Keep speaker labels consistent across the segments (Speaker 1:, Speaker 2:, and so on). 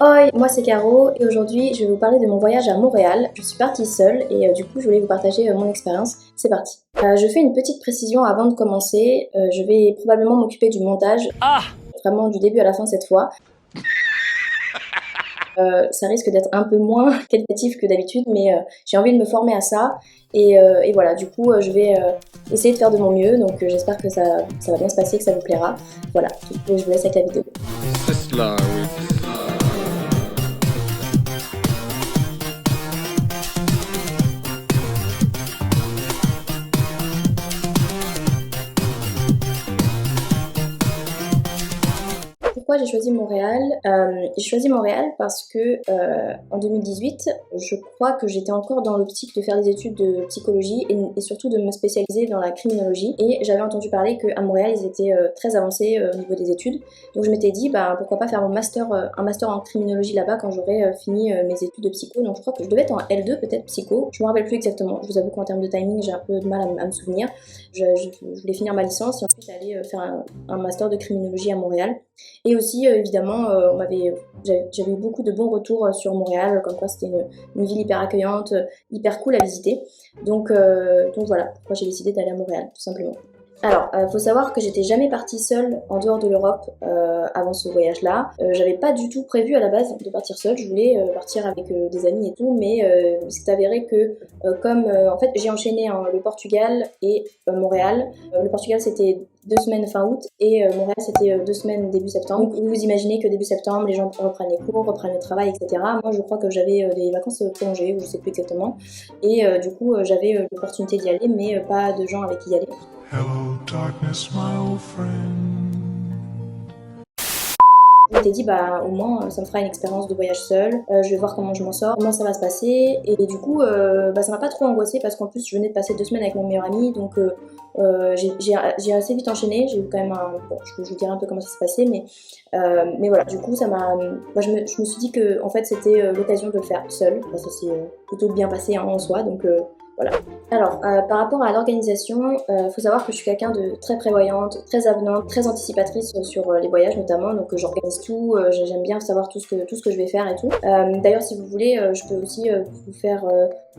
Speaker 1: Hoi, moi c'est Caro et aujourd'hui je vais vous parler de mon voyage à Montréal. Je suis partie seule et du coup je voulais vous partager mon expérience. C'est parti. Je fais une petite précision avant de commencer. Je vais probablement m'occuper du montage, vraiment du début à la fin cette fois. Ça risque d'être un peu moins qualitatif que d'habitude, mais j'ai envie de me former à ça. Et voilà, du coup je vais essayer de faire de mon mieux. Donc j'espère que ça va bien se passer, que ça vous plaira. Voilà, du coup je vous laisse avec la vidéo.
Speaker 2: C'est cela, oui.
Speaker 1: Pourquoi j'ai choisi Montréal? J'ai choisi Montréal parce que en 2018, je crois que j'étais encore dans l'optique de faire des études de psychologie et surtout de me spécialiser dans la criminologie. Et j'avais entendu parler qu'à Montréal, ils étaient très avancés au niveau des études. Donc je m'étais dit, bah, pourquoi pas faire un master en criminologie là-bas quand j'aurais fini mes études de psycho. Donc je crois que je devais être en L2 peut-être psycho. Je me rappelle plus exactement. Je vous avoue qu'en termes de timing, j'ai un peu de mal à me souvenir. Je voulais finir ma licence et ensuite aller faire un master de criminologie à Montréal. Et aussi, évidemment, j'avais eu beaucoup de bons retours sur Montréal, comme quoi c'était une ville hyper accueillante, hyper cool à visiter. Donc voilà pourquoi j'ai décidé d'aller à Montréal, tout simplement. Alors, faut savoir que j'étais jamais partie seule en dehors de l'Europe avant ce voyage-là. J'avais pas du tout prévu à la base de partir seule. Je voulais partir avec des amis et tout, mais c'est avéré que en fait j'ai enchaîné le Portugal et Montréal. Le Portugal c'était 2 semaines fin août et Montréal c'était 2 semaines début septembre. Donc vous imaginez que début septembre les gens reprennent les cours, reprennent le travail, etc. Moi je crois que j'avais des vacances prolongées, ou je sais plus exactement. Et du coup j'avais l'opportunité d'y aller, mais pas de gens avec qui y aller. Hello, darkness, my old friend. Je m'étais dit, bah au moins ça me fera une expérience de voyage seule, je vais voir comment je m'en sors, comment ça va se passer. Et du coup, ça m'a pas trop angoissée parce qu'en plus je venais de passer 2 semaines avec mon meilleur ami, donc j'ai assez vite enchaîné. J'ai eu quand même bon, je vous dirai un peu comment ça s'est passé, mais voilà, du coup je me suis dit que en fait c'était l'occasion de le faire seule. Enfin, ça s'est plutôt bien passé en soi, donc voilà. Alors, par rapport à l'organisation, faut savoir que je suis quelqu'un de très prévoyante, très avenante, très anticipatrice sur les voyages notamment, donc j'organise tout, j'aime bien savoir tout ce que je vais faire et tout. D'ailleurs, si vous voulez, je peux aussi vous faire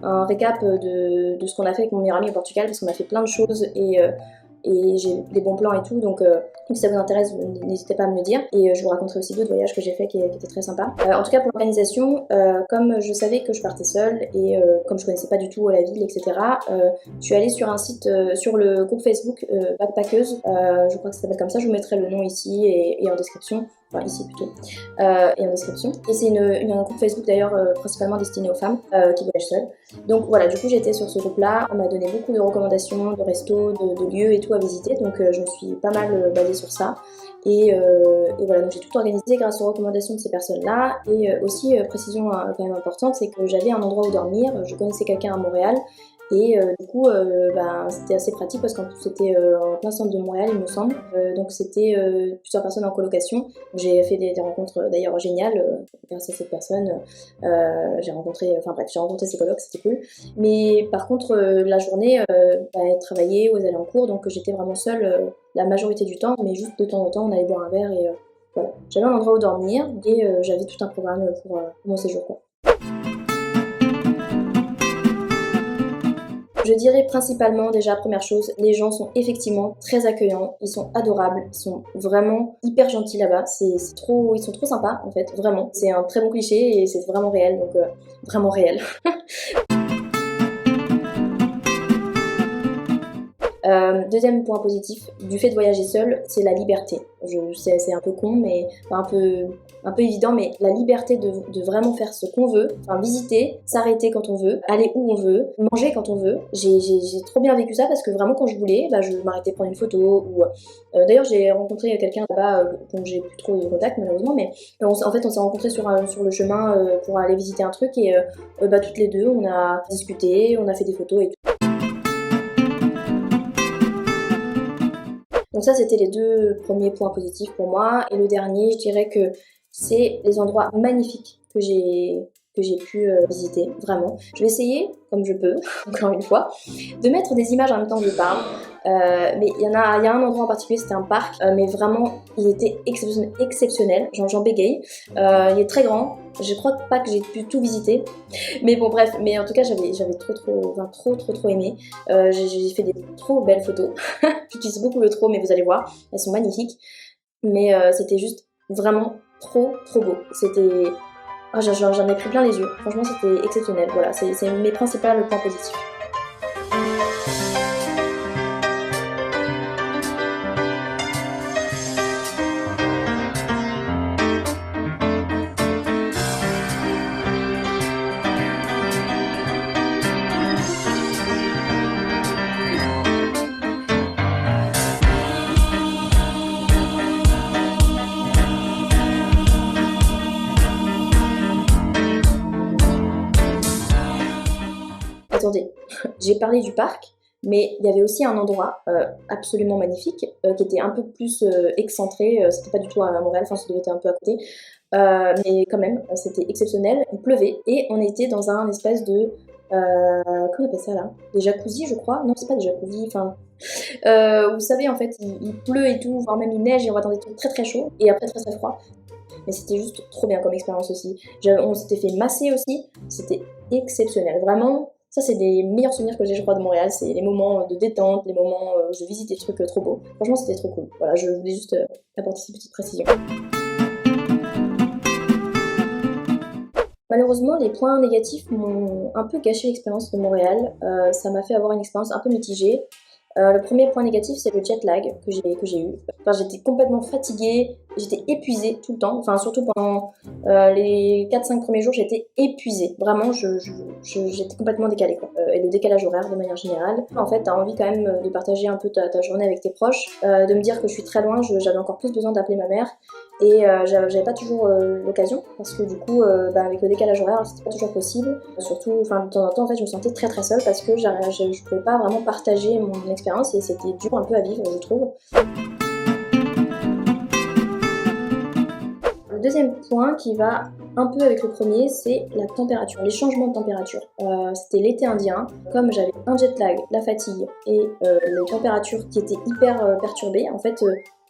Speaker 1: un récap de ce qu'on a fait avec mon meilleur ami au Portugal, parce qu'on a fait plein de choses et j'ai des bons plans et tout, donc si ça vous intéresse, n'hésitez pas à me le dire. Et je vous raconterai aussi d'autres voyages que j'ai fait qui étaient très sympas. En tout cas pour l'organisation, comme je savais que je partais seule et comme je connaissais pas du tout la ville, etc., je suis allée sur un site, sur le groupe Facebook Backpackeuse, je crois que ça s'appelle comme ça, je vous mettrai le nom ici et en description. Enfin ici plutôt, et en description. Et c'est un groupe Facebook d'ailleurs principalement destiné aux femmes qui voyagent seules. Donc voilà, du coup j'étais sur ce groupe-là, on m'a donné beaucoup de recommandations, de restos, de lieux et tout à visiter, donc je me suis pas mal basée sur ça. Et voilà, donc j'ai tout organisé grâce aux recommandations de ces personnes-là. Et aussi, précision quand même importante, c'est que j'avais un endroit où dormir, je connaissais quelqu'un à Montréal. Et du coup, c'était assez pratique parce qu'en plus c'était en plein centre de Montréal, il me semble. Donc c'était plusieurs personnes en colocation. J'ai fait des rencontres d'ailleurs géniales grâce à cette personne. J'ai rencontré ces colocs, c'était cool. Mais par contre, la journée, elle travaillait ou elle allait en cours, donc j'étais vraiment seule la majorité du temps, mais juste de temps en temps, on allait boire un verre et voilà. J'avais un endroit où dormir et j'avais tout un programme pour mon séjour, quoi. Je dirais principalement, déjà, première chose, les gens sont effectivement très accueillants, ils sont adorables, ils sont vraiment hyper gentils là-bas, ils sont trop sympas en fait, vraiment. C'est un très bon cliché et c'est vraiment réel, donc vraiment réel. Deuxième point positif du fait de voyager seul, c'est la liberté. C'est un peu con, mais un peu évident, mais la liberté de vraiment faire ce qu'on veut, enfin visiter, s'arrêter quand on veut, aller où on veut, manger quand on veut. J'ai trop bien vécu ça parce que vraiment quand je voulais, je m'arrêtais prendre une photo ou d'ailleurs j'ai rencontré quelqu'un là-bas dont j'ai plus trop de contact malheureusement, mais en fait on s'est rencontrés sur le chemin pour aller visiter un truc et toutes les deux on a discuté, on a fait des photos et tout. Donc ça, c'était les 2 premiers points positifs pour moi. Et le dernier, je dirais que c'est les endroits magnifiques que j'ai que j'ai pu visiter, vraiment. Je vais essayer, comme je peux, encore une fois, de mettre des images en même temps que je parle. Mais il y a un endroit en particulier, c'était un parc, mais vraiment, il était exceptionnel. J'en bégaye. Il est très grand. Je crois pas que j'ai pu tout visiter. Mais bon, bref. Mais en tout cas, j'avais trop aimé. J'ai fait des trop belles photos. J'utilise beaucoup le trop, mais vous allez voir, elles sont magnifiques. Mais c'était juste vraiment trop beau. C'était... Oh, j'en ai pris plein les yeux. Franchement, c'était exceptionnel. Voilà, c'est mes principaux points positifs. Attendez, j'ai parlé du parc, mais il y avait aussi un endroit absolument magnifique qui était un peu plus excentré. C'était pas du tout à Montréal, enfin ça devait être un peu à côté, mais quand même, c'était exceptionnel. Il pleuvait et on était dans un espèce de comment on appelle ça là? Des jacuzzis, je crois. Non, c'est pas des jacuzzis. Enfin, vous savez, en fait, il pleut et tout, voire même il neige et on va dans des trucs très chauds et après très froid. Mais c'était juste trop bien comme expérience aussi. On s'était fait masser aussi, c'était exceptionnel. Vraiment, ça c'est des meilleurs souvenirs que j'ai, je crois, de Montréal. C'est les moments de détente, les moments où je visite des trucs trop beaux. Franchement, c'était trop cool. Voilà, je voulais juste apporter cette petite précision. Malheureusement, les points négatifs m'ont un peu gâché l'expérience de Montréal. Ça m'a fait avoir une expérience un peu mitigée. Le premier point négatif, c'est le jet lag que j'ai eu. Enfin, j'étais complètement fatiguée, j'étais épuisée tout le temps. Enfin, surtout pendant les 4-5 premiers jours, j'étais épuisée. Vraiment, j'étais complètement décalée, quoi. Et le décalage horaire, de manière générale. En fait, t'as envie quand même de partager un peu ta journée avec tes proches, de me dire que je suis très loin, j'avais encore plus besoin d'appeler ma mère. Et j'avais pas toujours l'occasion, parce que du coup, avec le décalage horaire, c'était pas toujours possible. Surtout, de temps en temps, en fait, je me sentais très seule parce que je pouvais pas vraiment partager mon expérience et c'était dur un peu à vivre, je trouve. Le deuxième point qui va un peu avec le premier, c'est la température, les changements de température. C'était l'été indien, comme j'avais un jet lag, la fatigue et les températures qui étaient hyper perturbées. En fait,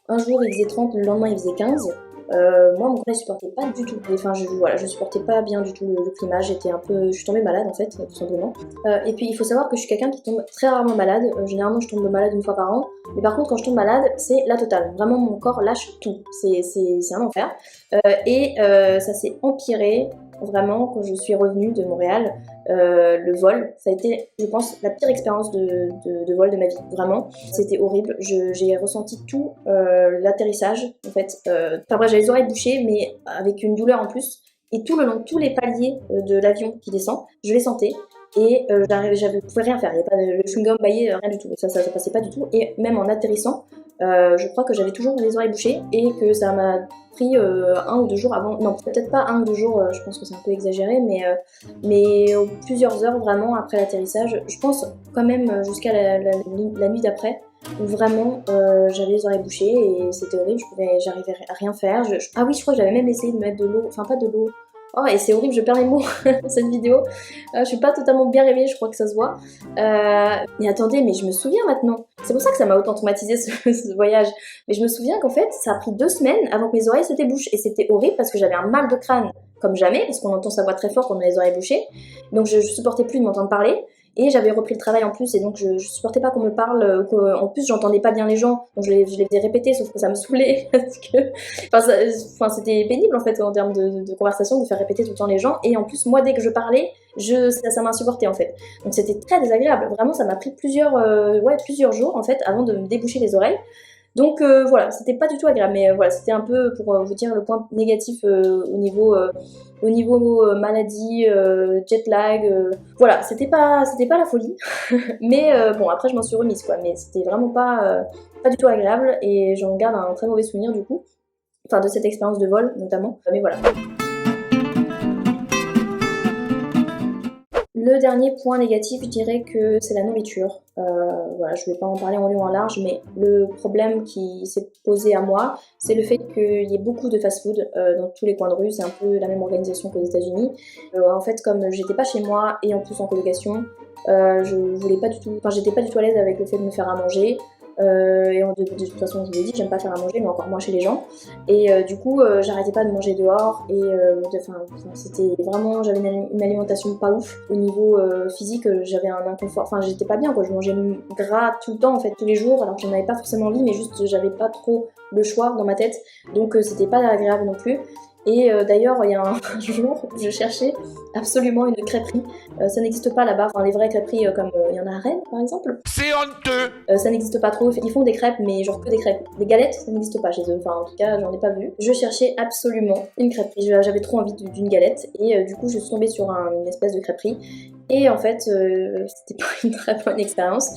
Speaker 1: un jour il faisait 30, le lendemain il faisait 15. Moi, mon corps ne supportait pas du tout. Enfin, je supportais pas bien du tout le climat. Je suis tombée malade en fait, tout simplement. Et puis, il faut savoir que je suis quelqu'un qui tombe très rarement malade. Généralement, je tombe malade une fois par an. Mais par contre, quand je tombe malade, c'est la totale. Vraiment, mon corps lâche tout. C'est un enfer. Ça s'est empiré vraiment quand je suis revenue de Montréal. Le vol, ça a été, je pense, la pire expérience de vol de ma vie. Vraiment, c'était horrible. J'ai ressenti tout l'atterrissage, en fait. Enfin bref, j'avais les oreilles bouchées, mais avec une douleur en plus. Et tout le long, tous les paliers de l'avion qui descend, je les sentais. Et je pouvais rien faire. Il y avait pas le chewing-gum baillé, rien du tout. Ça passait pas du tout. Et même en atterrissant, je crois que j'avais toujours les oreilles bouchées et que ça m'a pris 1 ou 2 jours avant. Non, peut-être pas 1 ou 2 jours, je pense que c'est un peu exagéré, mais plusieurs heures vraiment après l'atterrissage. Je pense quand même jusqu'à la nuit d'après, où vraiment j'avais les oreilles bouchées et c'était horrible. J'arrivais à rien faire. Ah oui, je crois que j'avais même essayé de mettre de l'eau, enfin pas de l'eau. Oh, et c'est horrible, je perds les mots dans cette vidéo. Je suis pas totalement bien réveillée, je crois que ça se voit. Mais attendez, mais je me souviens maintenant. C'est pour ça que ça m'a autant traumatisé ce voyage. Mais je me souviens qu'en fait, ça a pris 2 semaines avant que mes oreilles se débouchent. Et c'était horrible parce que j'avais un mal de crâne comme jamais, parce qu'on entend sa voix très fort quand on a les oreilles bouchées. Donc je supportais plus de m'entendre parler. Et j'avais repris le travail en plus, et donc je supportais pas qu'on me parle, en plus j'entendais pas bien les gens, donc je les faisais répéter, sauf que ça me saoulait, parce que c'était pénible en fait en termes de conversation, de faire répéter tout le temps les gens, et en plus moi dès que je parlais, ça m'insupportait en fait. Donc c'était très désagréable, vraiment ça m'a pris plusieurs jours en fait avant de me déboucher les oreilles. Donc voilà, c'était pas du tout agréable, mais voilà, c'était un peu pour vous dire le point négatif au niveau maladie, jet lag, voilà, c'était pas la folie, mais bon après je m'en suis remise quoi, mais c'était vraiment pas du tout agréable et j'en garde un très mauvais souvenir du coup, enfin de cette expérience de vol notamment, mais voilà. Le dernier point négatif, je dirais que c'est la nourriture. Voilà, je vais pas en parler en long en large, mais le problème qui s'est posé à moi, c'est le fait qu'il y ait beaucoup de fast-food dans tous les coins de rue. C'est un peu la même organisation qu'aux États-Unis. En fait, comme j'étais pas chez moi et en plus en colocation, je voulais pas du tout, enfin j'étais pas du tout à l'aise avec le fait de me faire à manger. Et de toute façon, je vous l'ai dit, j'aime pas faire à manger, mais encore moins chez les gens. Et du coup, j'arrêtais pas de manger dehors. Et c'était vraiment, j'avais une alimentation pas ouf. Au niveau physique, j'avais un inconfort. Enfin, j'étais pas bien, quoi. Je mangeais gras tout le temps, en fait, tous les jours. Alors que j'en avais pas forcément envie, mais juste, j'avais pas trop le choix dans ma tête. Donc, c'était pas agréable non plus. Et d'ailleurs, il y a un jour où je cherchais absolument une crêperie. Ça n'existe pas là-bas, enfin les vraies crêperies comme il y en a à Rennes par exemple.
Speaker 2: C'est honteux.
Speaker 1: Ça n'existe pas trop, ils font des crêpes mais genre que des crêpes. Les galettes, ça n'existe pas chez eux, enfin en tout cas j'en ai pas vu. Je cherchais absolument une crêperie, j'avais trop envie d'une galette et du coup je suis tombée sur une espèce de crêperie. Et en fait, c'était pas une très bonne expérience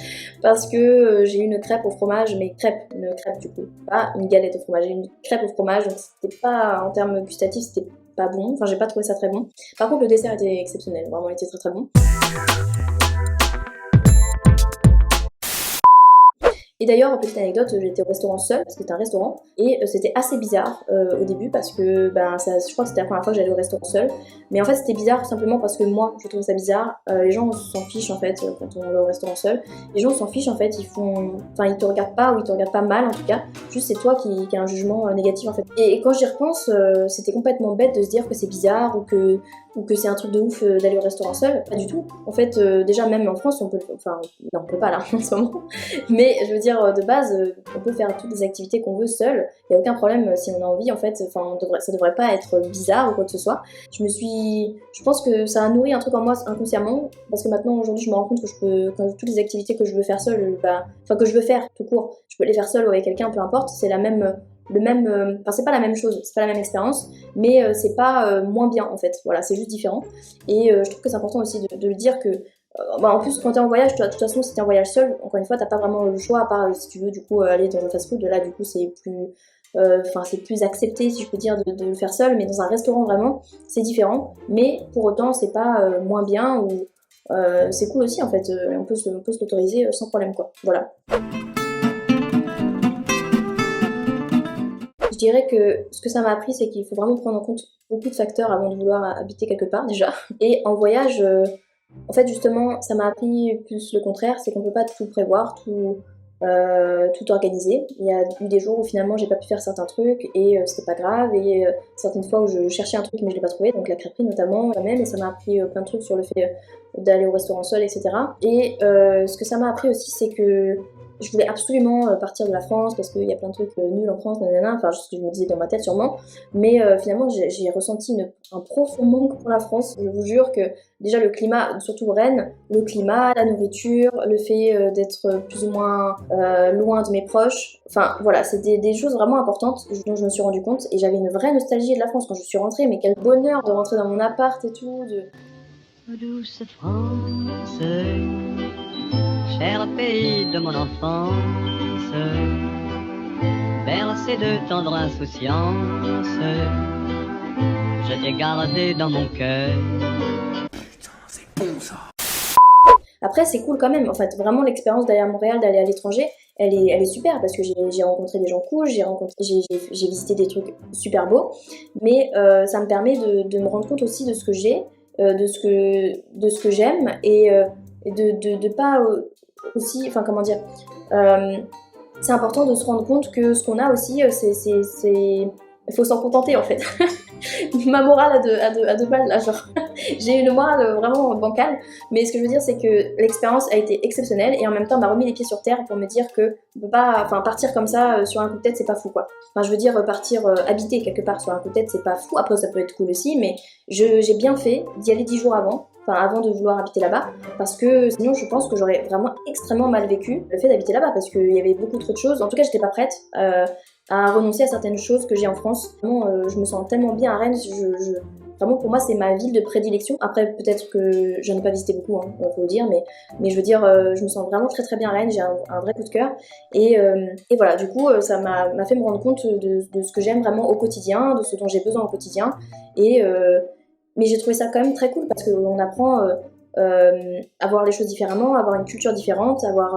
Speaker 1: parce que j'ai eu une crêpe au fromage, mais une crêpe du coup, pas une galette au fromage, j'ai eu une crêpe au fromage, donc c'était pas, en termes gustatifs, c'était pas bon, enfin j'ai pas trouvé ça très bon. Par contre, le dessert était exceptionnel, vraiment il était très très bon. Et d'ailleurs, petite anecdote, j'étais au restaurant seule, parce que c'était un restaurant, et c'était assez bizarre au début, parce que je crois que c'était la première fois que j'allais au restaurant seule, mais en fait c'était bizarre simplement parce que moi, je trouve ça bizarre, les gens s'en fichent en fait quand on va au restaurant seul, les gens s'en fichent en fait, ils te regardent pas, ou ils te regardent pas mal en tout cas, juste c'est toi qui as un jugement négatif en fait. Et quand j'y repense, c'était complètement bête de se dire que c'est bizarre, ou que c'est un truc de ouf d'aller au restaurant seul, pas du tout. En fait, déjà même en France, on peut pas là en ce moment, mais je veux dire, de base, on peut faire toutes les activités qu'on veut seul, il n'y a aucun problème si on a envie en fait, ça devrait pas être bizarre ou quoi que ce soit. Je pense que ça a nourri un truc en moi inconsciemment, parce que maintenant aujourd'hui je me rends compte que toutes les activités que je veux faire seule, que je veux faire tout court, je peux les faire seule ou avec quelqu'un, peu importe, c'est c'est pas la même chose, c'est pas la même expérience, mais c'est pas moins bien en fait, voilà, c'est juste différent. Et je trouve que c'est important aussi de le dire que en plus quand t'es en voyage, de toute façon si t'es en voyage seul, encore une fois t'as pas vraiment le choix à part si tu veux du coup aller dans un fast-food, là du coup c'est plus accepté si je peux dire de le faire seul, mais dans un restaurant vraiment c'est différent, mais pour autant c'est pas moins bien, ou c'est cool aussi en fait, on peut se l'autoriser sans problème quoi, voilà. Je dirais que ce que ça m'a appris, c'est qu'il faut vraiment prendre en compte beaucoup de facteurs avant de vouloir habiter quelque part déjà. Et en voyage, en fait justement, ça m'a appris plus le contraire, c'est qu'on peut pas tout prévoir, tout organiser. Il y a eu des jours où finalement j'ai pas pu faire certains trucs et c'était pas grave, et certaines fois où je cherchais un truc mais je l'ai pas trouvé, donc la crêperie notamment quand même, et ça m'a appris plein de trucs sur le fait d'aller au restaurant seul, etc. Et ce que ça m'a appris aussi, c'est que je voulais absolument partir de la France parce qu'il y a plein de trucs nuls en France, nanana, enfin ce que je me disais dans ma tête sûrement, mais finalement j'ai ressenti un profond manque pour la France. Je vous jure que déjà le climat, surtout Rennes, le climat, la nourriture, le fait d'être plus ou moins loin de mes proches, enfin voilà, c'est des choses vraiment importantes dont je me suis rendu compte, et j'avais une vraie nostalgie de la France quand je suis rentrée, mais quel bonheur de rentrer dans mon appart et tout,
Speaker 3: Douce France, cher pays de mon enfance, bercé de tendre insouciance, je t'ai gardé dans mon cœur.
Speaker 2: Putain, c'est bon ça.
Speaker 1: Après c'est cool quand même, en fait vraiment l'expérience d'aller à Montréal, d'aller à l'étranger, elle est super parce que j'ai rencontré des gens cool, j'ai visité des trucs super beaux, mais ça me permet de me rendre compte aussi de ce que j'ai, de ce que j'aime, et de pas aussi, enfin comment dire, c'est important de se rendre compte que ce qu'on a aussi, il faut s'en contenter en fait. Ma morale à deux balles là, genre j'ai une morale vraiment bancale, mais ce que je veux dire c'est que l'expérience a été exceptionnelle, et en même temps m'a remis les pieds sur terre pour me dire que on peut pas, partir comme ça sur un coup de tête, c'est pas fou quoi. Enfin je veux dire partir habiter quelque part sur un coup de tête, c'est pas fou. Après ça peut être cool aussi, mais j'ai bien fait d'y aller 10 jours avant de vouloir habiter là-bas, parce que sinon je pense que j'aurais vraiment extrêmement mal vécu le fait d'habiter là-bas, parce qu'il y avait beaucoup trop de choses, en tout cas j'étais pas prête à renoncer à certaines choses que j'ai en France. Vraiment, je me sens tellement bien à Rennes, vraiment pour moi c'est ma ville de prédilection. Après peut-être que j'en ai pas visité beaucoup, hein, faut le dire, mais je veux dire, je me sens vraiment très très bien à Rennes, j'ai un vrai coup de cœur, et voilà, du coup ça m'a fait me rendre compte de ce que j'aime vraiment au quotidien, de ce dont j'ai besoin au quotidien, et mais j'ai trouvé ça quand même très cool parce qu'on apprend avoir les choses différemment, avoir une culture différente, avoir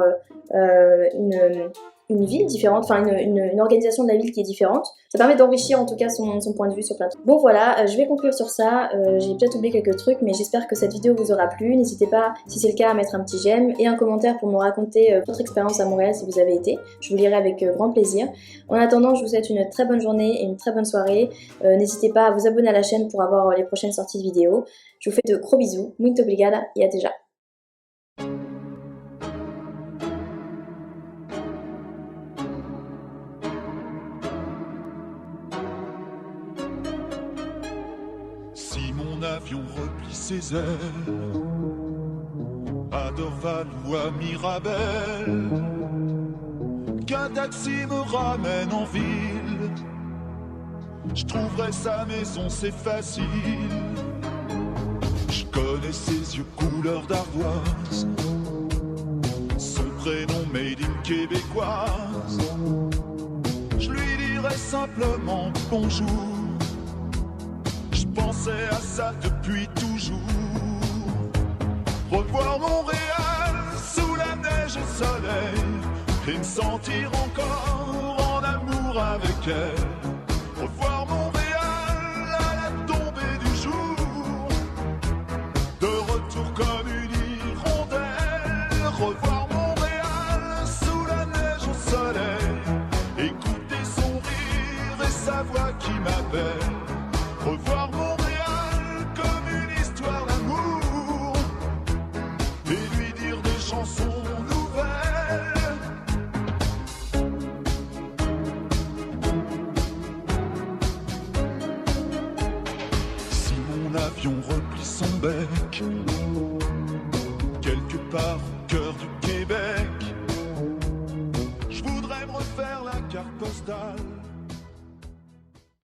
Speaker 1: une ville différente, enfin une organisation de la ville qui est différente. Ça permet d'enrichir en tout cas son point de vue sur plein de trucs. Bon voilà, je vais conclure sur ça. J'ai peut-être oublié quelques trucs, mais j'espère que cette vidéo vous aura plu. N'hésitez pas, si c'est le cas, à mettre un petit j'aime et un commentaire pour me raconter votre expérience à Montréal si vous avez été. Je vous lirai avec grand plaisir. En attendant, je vous souhaite une très bonne journée et une très bonne soirée. N'hésitez pas à vous abonner à la chaîne pour avoir les prochaines sorties de vidéos. Je vous fais de gros bisous. Muito obrigada e até já.
Speaker 4: Si mon avion replie ses ailes à Dorval ou à Mirabel, qu'un taxi me ramène en ville, je trouverai sa maison, c'est facile. Je connais ses yeux couleur d'ardoise, son prénom made in québécoise. Je lui dirai simplement bonjour. Je pensais à ça depuis toujours. Revoir Montréal sous la neige et le soleil, et me sentir encore en amour avec elle. Revoir Montréal à la tombée du jour, de retour comme une hirondelle. Revoir Montréal sous la neige au soleil, écouter son rire et sa voix qui m'appelle. Revoir Montréal comme une histoire d'amour et lui dire des chansons nouvelles. Si mon avion replie son bec quelque part au cœur du Québec, je voudrais me refaire la carte postale